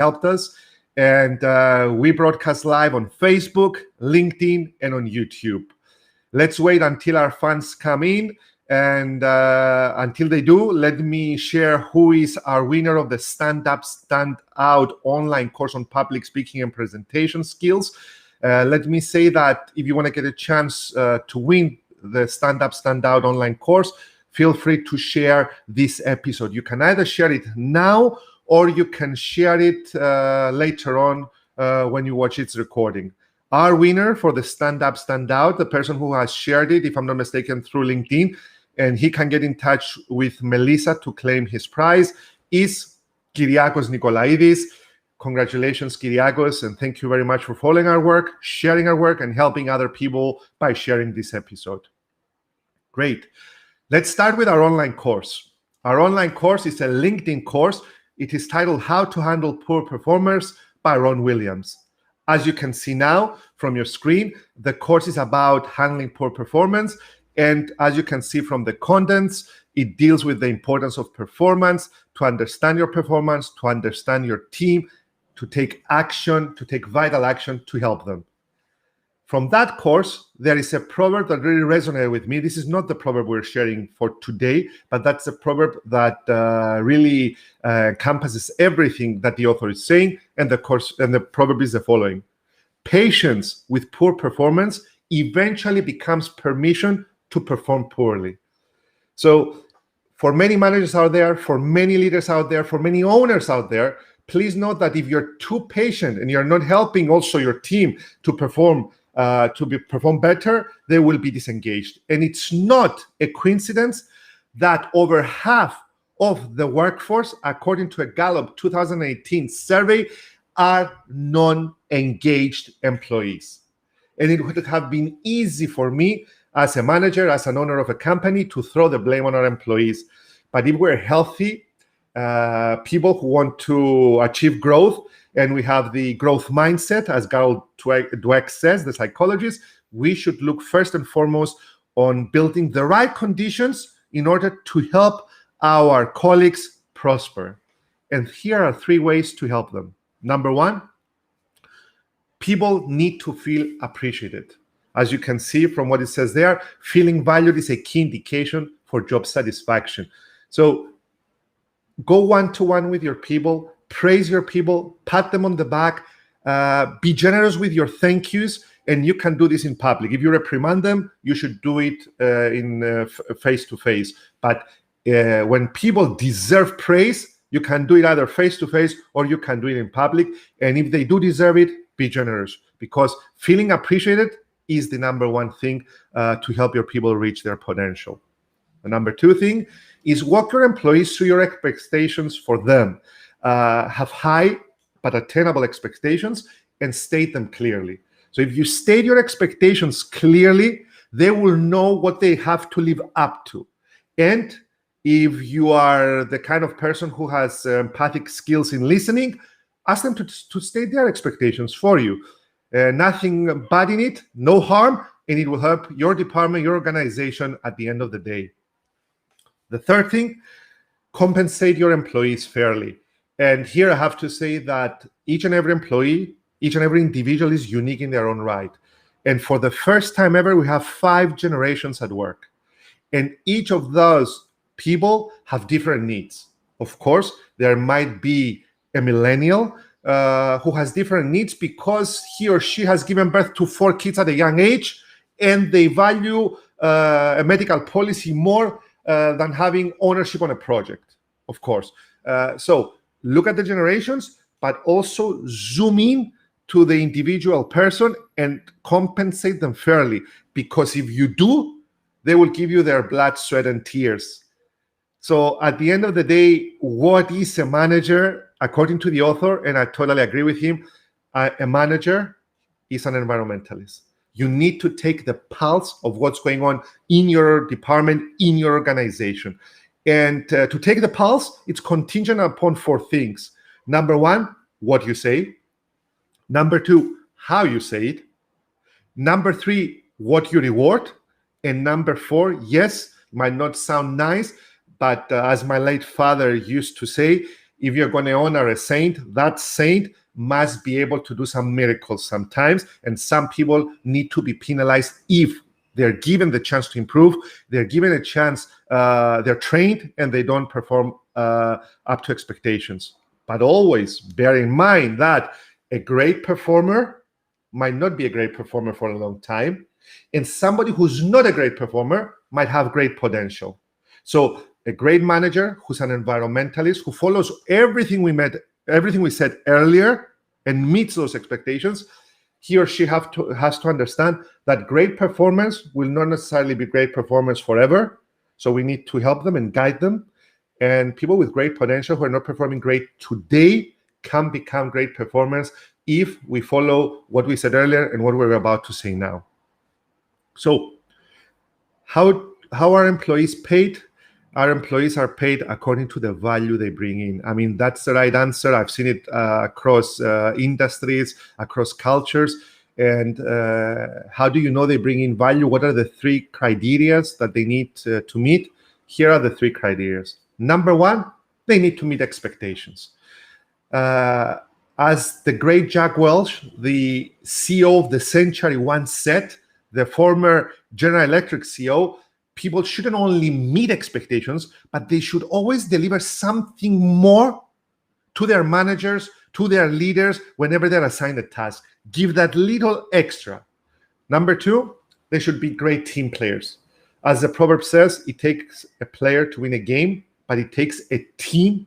helped us. And we broadcast live on Facebook, LinkedIn, and on YouTube. Let's wait until our fans come in. And until they do, let me share who is our winner of the Stand Up, Stand Out online course on public speaking and presentation skills. Let me say that if you want to get a chance to win the Stand Up, Stand Out online course, feel free to share this episode. You can either share it now or you can share it later on when you watch its recording. Our winner for the Stand Up, Stand Out, the person who has shared it, if I'm not mistaken, through LinkedIn, and he can get in touch with Melissa to claim his prize, is Kyriakos Nikolaidis. Congratulations, Kyriakos, and thank you very much for following our work, sharing our work, and helping other people by sharing this episode. Great. Let's start with our online course. Our online course is a LinkedIn course. It is titled How to Handle Poor Performers by Ron Williams. As you can see now from your screen, the course is about handling poor performance. And as you can see from the contents, it deals with the importance of performance, to understand your performance, to understand your team, to take action, to take vital action to help them. From that course, there is a proverb that really resonated with me. This is not the proverb we're sharing for today, but that's a proverb that really encompasses everything that the author is saying. And the proverb is the following: patience with poor performance eventually becomes permission to perform poorly. So for many managers out there, for many leaders out there, for many owners out there, please note that if you're too patient and you're not helping also your team to perform better, they will be disengaged. And it's not a coincidence that over half of the workforce, according to a Gallup 2018 survey, are non-engaged employees. And it would have been easy for me as a manager, as an owner of a company, to throw the blame on our employees. But if we're healthy people who want to achieve growth, and we have the growth mindset, as Carol Dweck says, the psychologist, we should look first and foremost on building the right conditions in order to help our colleagues prosper. And here are 3 ways to help them. Number 1, people need to feel appreciated. As you can see from what it says there, feeling valued is a key indication for job satisfaction. So go one-to-one with your people, praise your people, pat them on the back, be generous with your thank yous, and you can do this in public. If you reprimand them, you should do it in face-to-face. But when people deserve praise, you can do it either face-to-face or you can do it in public. And if they do deserve it, be generous, because feeling appreciated is the number 1 thing to help your people reach their potential. The number 2 thing is walk your employees through your expectations for them. Have high but attainable expectations and state them clearly. So if you state your expectations clearly, they will know what they have to live up to. And if you are the kind of person who has empathic skills in listening, ask them to state their expectations for you. Nothing bad in it, no harm, and it will help your department, your organization at the end of the day. The third thing, compensate your employees fairly. And here I have to say that each and every employee, each and every individual is unique in their own right. And for the first time ever, we have 5 generations at work. And each of those people have different needs. Of course, there might be a millennial who has different needs because he or she has given birth to 4 kids at a young age, and they value a medical policy more than having ownership on a project, of course. So look at the generations, but also zoom in to the individual person and compensate them fairly, because if you do, they will give you their blood, sweat, and tears. So at the end of the day, what is a manager? According to the author, and I totally agree with him, a manager is an environmentalist. You need to take the pulse of what's going on in your department, in your organization. And to take the pulse, it's contingent upon 4 things. Number 1, what you say. Number 2, how you say it. Number 3, what you reward. And number 4, yes, might not sound nice, but as my late father used to say, if you're going to honor a saint, that saint must be able to do some miracles sometimes. And some people need to be penalized if they're given the chance to improve, they're given a chance, they're trained, and they don't perform up to expectations. But always bear in mind that a great performer might not be a great performer for a long time, and somebody who's not a great performer might have great potential. So a great manager who's an environmentalist, who follows everything we said earlier and meets those expectations, he or she has to understand that great performance will not necessarily be great performance forever. So we need to help them and guide them. And people with great potential who are not performing great today can become great performers if we follow what we said earlier and what we're about to say now. So how are employees paid? Our employees are paid according to the value they bring in. I mean, that's the right answer. I've seen it across industries, across cultures. And how do you know they bring in value? What are the 3 criteria that they need to meet? Here are the 3 criteria. Number 1, they need to meet expectations. As the great Jack Welch, the CEO of the century, once said, the former General Electric CEO, people shouldn't only meet expectations, but they should always deliver something more to their managers, to their leaders, whenever they're assigned a task. Give that little extra. Number 2, they should be great team players. As the proverb says, it takes a player to win a game, but it takes a team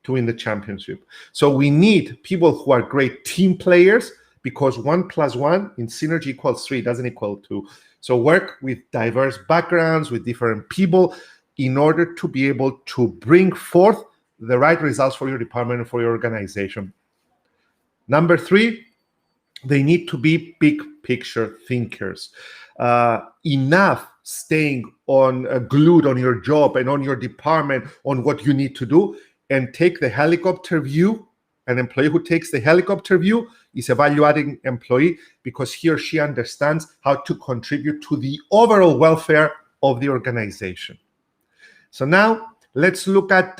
to win the championship. So we need people who are great team players, because 1 + 1 in synergy equals 3, doesn't equal 2. So work with diverse backgrounds, with different people, in order to be able to bring forth the right results for your department and for your organization. Number 3, they need to be big picture thinkers. Enough staying glued on your job and on your department, on what you need to do, and take the helicopter view. An employee who takes the helicopter view is a value-adding employee, because he or she understands how to contribute to the overall welfare of the organization. So now let's look at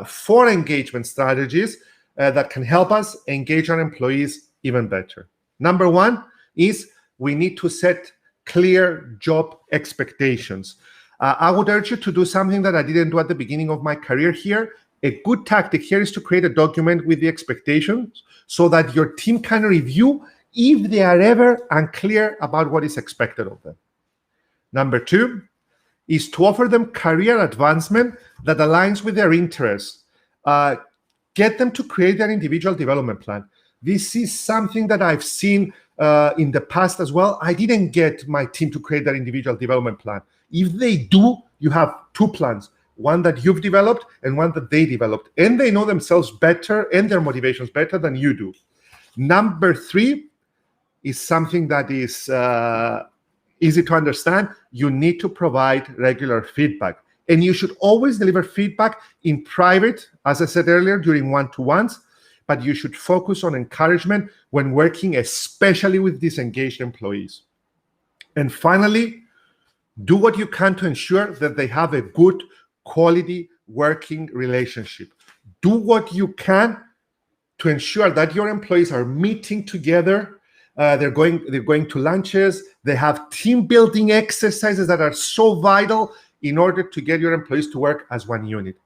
4 engagement strategies that can help us engage our employees even better. Number 1 is we need to set clear job expectations. I would urge you to do something that I didn't do at the beginning of my career here. A good tactic here is to create a document with the expectations so that your team can review if they are ever unclear about what is expected of them. Number 2 is to offer them career advancement that aligns with their interests. Get them to create their individual development plan. This is something that I've seen in the past as well. I didn't get my team to create their individual development plan. If they do, you have 2 plans. One that you've developed and one that they developed. And they know themselves better and their motivations better than you do. Number 3 is something that is easy to understand. You need to provide regular feedback. And you should always deliver feedback in private, as I said earlier, during one-to-ones. But you should focus on encouragement when working, especially with disengaged employees. And finally, do what you can to ensure that they have a good quality working relationship. Do what you can to ensure that your employees are meeting together. They're going to lunches. They have team building exercises that are so vital in order to get your employees to work as one unit.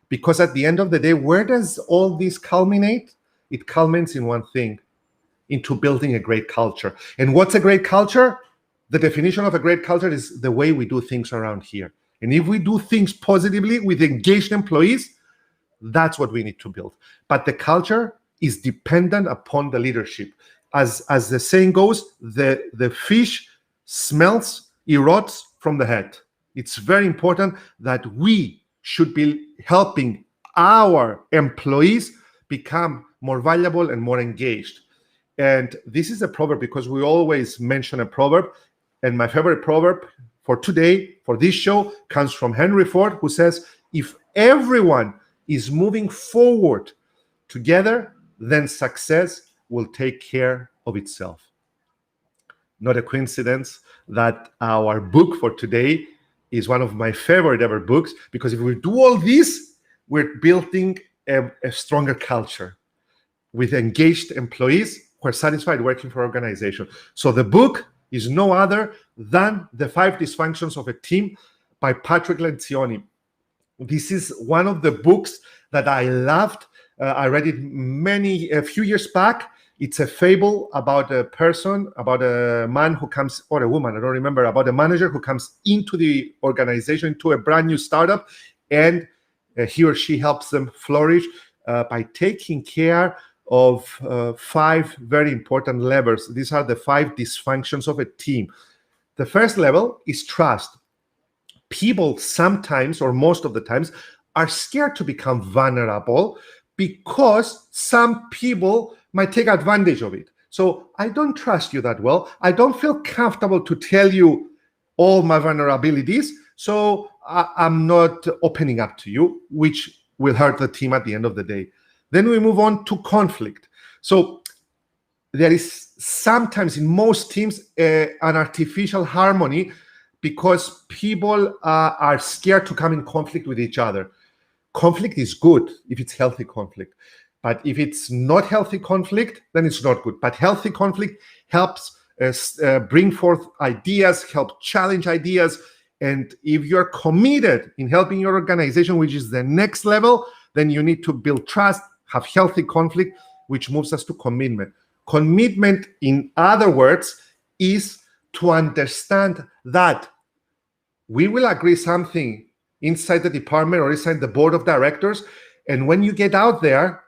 Because at the end of the day, where does all this culminate? It culminates in one thing, into building a great culture. And what's a great culture? The definition of a great culture is the way we do things around here. And if we do things positively with engaged employees, that's what we need to build. But the culture is dependent upon the leadership. As the saying goes, the fish erots from the head. It's very important that we should be helping our employees become more valuable and more engaged. And this is a proverb, because we always mention a proverb. And my favorite proverb for today, for this show, comes from Henry Ford, who says, if everyone is moving forward together, then success will take care of itself. Not a coincidence that our book for today is one of my favorite ever books, because if we do all this, we're building a stronger culture with engaged employees who are satisfied working for organization. So the book is no other than The 5 Dysfunctions of a Team by Patrick Lencioni. This is one of the books that I loved. I read it a few years back. It's a fable about about a man who comes, or a woman, I don't remember, about a manager who comes into the organization, to a brand new startup, and he or she helps them flourish by taking care of 5 very important levers. These are the 5 dysfunctions of a team. The first level is trust. People sometimes, or most of the times, are scared to become vulnerable because some people might take advantage of it. So I don't trust you that well. I don't feel comfortable to tell you all my vulnerabilities. So I'm not opening up to you, which will hurt the team at the end of the day. Then we move on to conflict. So there is sometimes in most teams an artificial harmony because people are scared to come in conflict with each other. Conflict is good if it's healthy conflict. But if it's not healthy conflict, then it's not good. But healthy conflict helps bring forth ideas, help challenge ideas. And if you're committed in helping your organization, which is the next level, then you need to build trust, have healthy conflict, which moves us to commitment. Commitment, in other words, is to understand that we will agree something inside the department or inside the board of directors. And when you get out there,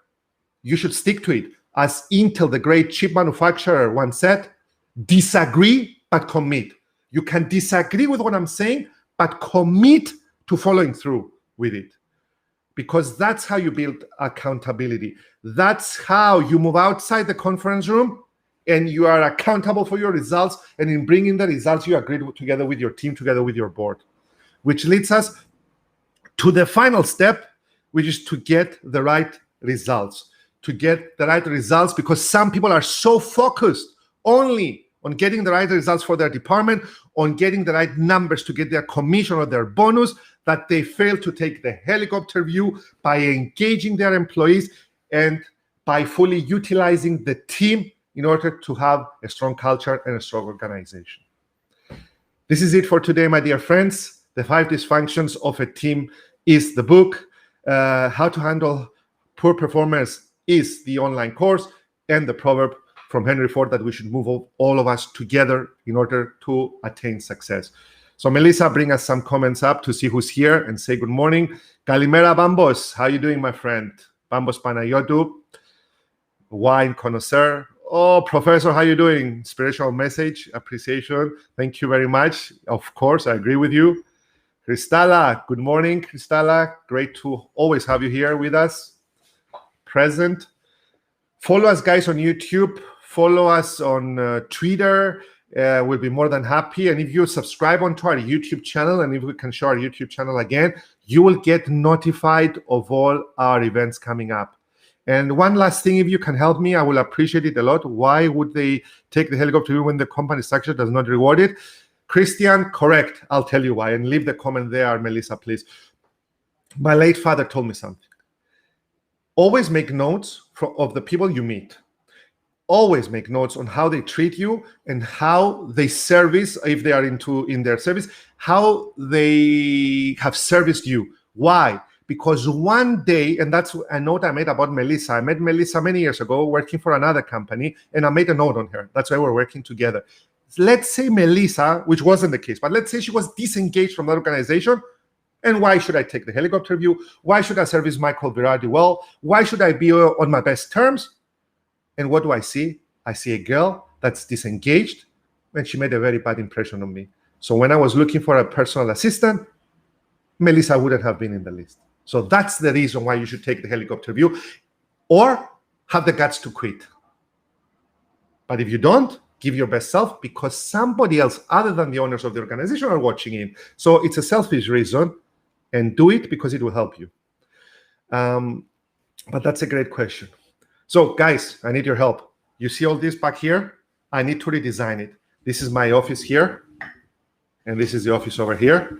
you should stick to it. As Intel, the great chip manufacturer, once said, disagree, but commit. You can disagree with what I'm saying, but commit to following through with it. Because that's how you build accountability. That's how you move outside the conference room and you are accountable for your results. And in bringing the results, you agreed together with your team, together with your board. Which leads us to the final step, which is to get the right results. To get the right results, because some people are so focused only on getting the right results for their department, on getting the right numbers to get their commission or their bonus, that they fail to take the helicopter view by engaging their employees and by fully utilizing the team in order to have a strong culture and a strong organization. This is it for today, my dear friends. The 5 Dysfunctions of a Team is the book. How to Handle Poor Performers is the online course, and the proverb from Henry Ford that we should move all of us together in order to attain success. So Melissa, bring us some comments up to see who's here and say good morning. Kalimera Bambos, how you doing, my friend? Bambos Panayotu, wine connoisseur. Oh, Professor, how you doing? Inspirational message, appreciation. Thank you very much. Of course, I agree with you. Cristala, good morning, Cristala. Great to always have you here with us. Present. Follow us, guys, on YouTube. Follow us on Twitter. We'll be more than happy. And if you subscribe onto our YouTube channel, and if we can show our YouTube channel again, you will get notified of all our events coming up. And one last thing, if you can help me, I will appreciate it a lot. Why would they take the helicopter view when the company structure does not reward it? Christian, correct. I'll tell you why. And leave the comment there, Melissa, please. My late father told me something. Always make notes of the people you meet. Always make notes on how they treat you and how they service, if they are in their service, how they have serviced you. Why? Because one day, and that's a note I made about Melissa. I met Melissa many years ago working for another company, and I made a note on her. That's why we're working together. Let's say Melissa, which wasn't the case, but let's say she was disengaged from that organization. And why should I take the helicopter view? Why should I service Michael Virardi well? Why should I be on my best terms? And what do I see? I see a girl that's disengaged, and she made a very bad impression on me. So when I was looking for a personal assistant, Melissa wouldn't have been in the list. So that's the reason why you should take the helicopter view or have the guts to quit. But if you don't, give your best self, because somebody else other than the owners of the organization are watching in. So it's a selfish reason, and do it because it will help you. But that's a great question. So guys, I need your help. You see all this back here? I need to redesign it. This is my office here, and this is the office over here.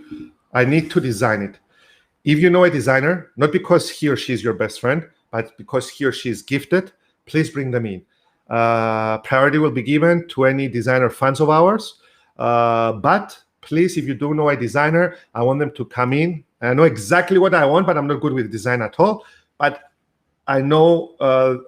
I need to design it. If you know a designer, not because he or she is your best friend, but because he or she is gifted, please bring them in. Priority will be given to any designer fans of ours. But please, if you do know a designer, I want them to come in. I know exactly what I want, but I'm not good with design at all. But I know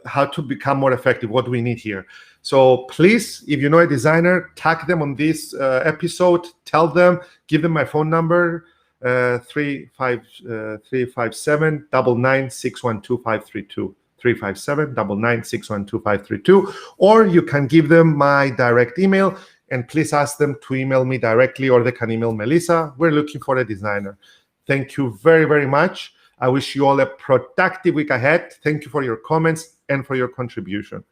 how to become more effective, what we need here. So please, if you know a designer, tag them on this episode, tell them, give them my phone number, 357-99612-532. 357-99612-532, or you can give them my direct email, and please ask them to email me directly, or they can email Melissa. We're looking for a designer. Thank you very, very much. I wish you all a productive week ahead. Thank you for your comments and for your contribution.